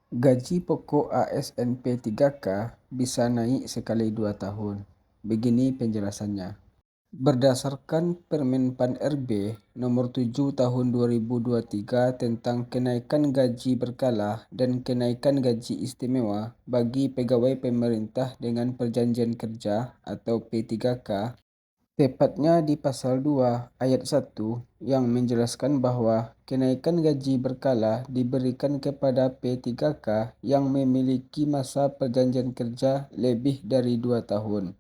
Gaji pokok ASN P3K bisa naik sekali 2 tahun. Begini penjelasannya. Berdasarkan Permen Pan RB Nomor 7 Tahun 2023 tentang kenaikan gaji berkala dan kenaikan gaji istimewa bagi pegawai pemerintah dengan perjanjian kerja atau P3K, tepatnya di Pasal 2 Ayat 1 yang menjelaskan bahwa kenaikan gaji berkala diberikan kepada P3K yang memiliki masa perjanjian kerja lebih dari 2 tahun.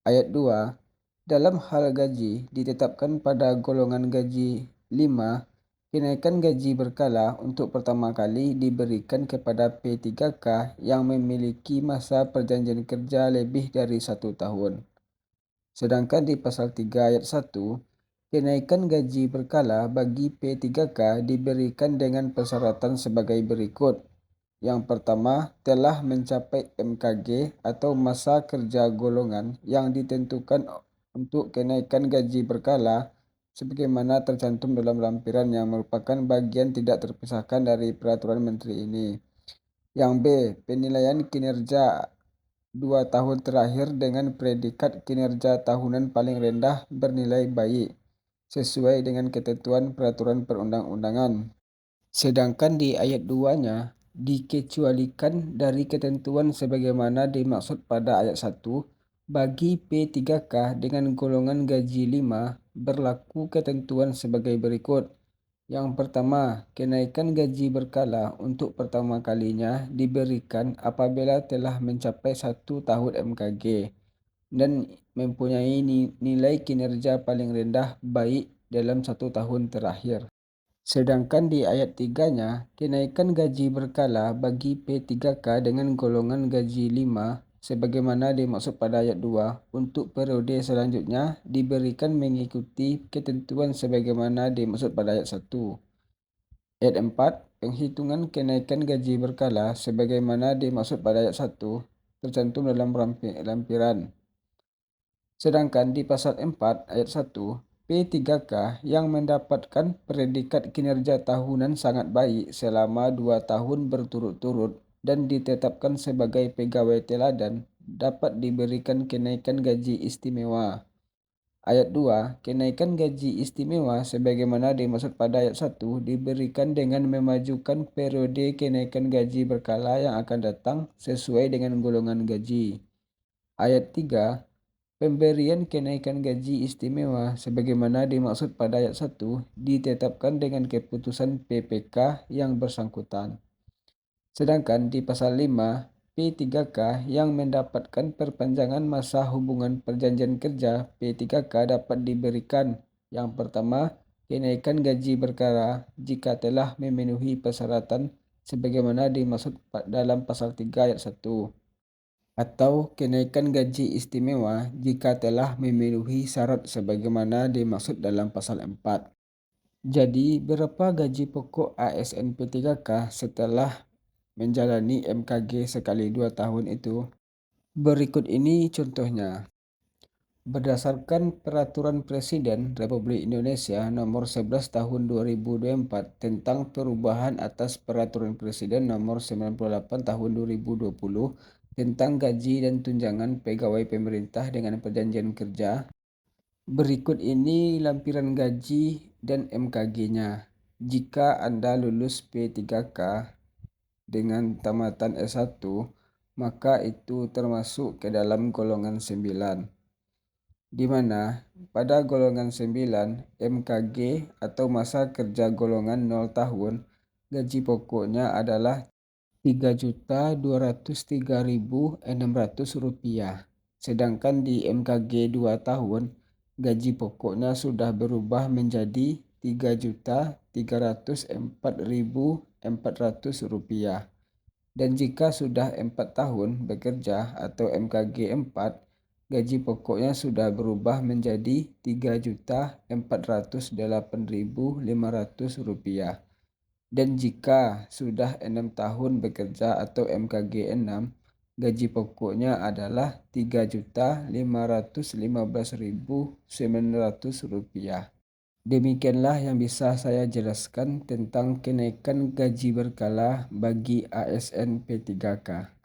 Ayat 2, dalam hal gaji ditetapkan pada golongan gaji 5, kenaikan gaji berkala untuk pertama kali diberikan kepada P3K yang memiliki masa perjanjian kerja lebih dari 1 tahun. Sedangkan di Pasal 3 Ayat 1, kenaikan gaji berkala bagi P3K diberikan dengan persyaratan sebagai berikut. Yang pertama, telah mencapai MKG atau masa kerja golongan yang ditentukan untuk kenaikan gaji berkala sebagaimana tercantum dalam lampiran yang merupakan bagian tidak terpisahkan dari Peraturan Menteri ini. Yang B, penilaian kinerja 2 tahun terakhir dengan predikat kinerja tahunan paling rendah bernilai baik, sesuai dengan ketentuan peraturan perundang-undangan. Sedangkan di ayat 2-nya, dikecualikan dari ketentuan sebagaimana dimaksud pada ayat 1, bagi P3K dengan golongan gaji 5 berlaku ketentuan sebagai berikut. Yang pertama, kenaikan gaji berkala untuk pertama kalinya diberikan apabila telah mencapai 1 tahun MKG dan mempunyai nilai kinerja paling rendah baik dalam 1 tahun terakhir. Sedangkan di ayat 3-nya, kenaikan gaji berkala bagi P3K dengan golongan gaji 5 sebagaimana dimaksud pada ayat 2 untuk periode selanjutnya diberikan mengikuti ketentuan sebagaimana dimaksud pada ayat 1. Ayat 4, penghitungan kenaikan gaji berkala sebagaimana dimaksud pada ayat 1 tercantum dalam lampiran. Sedangkan di Pasal 4 ayat 1, P3K yang mendapatkan predikat kinerja tahunan sangat baik selama 2 tahun berturut-turut dan ditetapkan sebagai pegawai teladan dapat diberikan kenaikan gaji istimewa. Ayat 2, kenaikan gaji istimewa sebagaimana dimaksud pada ayat 1 diberikan dengan memajukan periode kenaikan gaji berkala yang akan datang sesuai dengan golongan gaji. Ayat 3, pemberian kenaikan gaji istimewa sebagaimana dimaksud pada ayat 1 ditetapkan dengan keputusan PPK yang bersangkutan. Sedangkan di Pasal 5, P3K yang mendapatkan perpanjangan masa hubungan perjanjian kerja P3K dapat diberikan. Yang pertama, kenaikan gaji berkala jika telah memenuhi persyaratan sebagaimana dimaksud dalam Pasal 3 ayat 1. Atau kenaikan gaji istimewa jika telah memenuhi syarat sebagaimana dimaksud dalam Pasal 4. Jadi, berapa gaji pokok ASN P3K setelah menjalani MKG sekali 2 tahun itu? Berikut ini contohnya. Berdasarkan Peraturan Presiden Republik Indonesia Nomor 11 Tahun 2024 tentang perubahan atas Peraturan Presiden Nomor 98 Tahun 2020 tentang gaji dan tunjangan pegawai pemerintah dengan perjanjian kerja, berikut ini lampiran gaji dan MKG-nya. Jika Anda lulus P3K dengan tamatan S1, maka itu termasuk ke dalam golongan 9, di mana pada golongan 9 MKG atau masa kerja golongan 0 tahun, gaji pokoknya adalah Rp3.203.600. Sedangkan di MKG 2 tahun, gaji pokoknya sudah berubah menjadi Rp3.304.400. Dan jika sudah 4 tahun bekerja atau MKG 4, gaji pokoknya sudah berubah menjadi Rp3.408.500. Dan jika sudah 6 tahun bekerja atau MKG 6, gaji pokoknya adalah Rp3.515.900. Demikianlah yang bisa saya jelaskan tentang kenaikan gaji berkala bagi ASN P3K.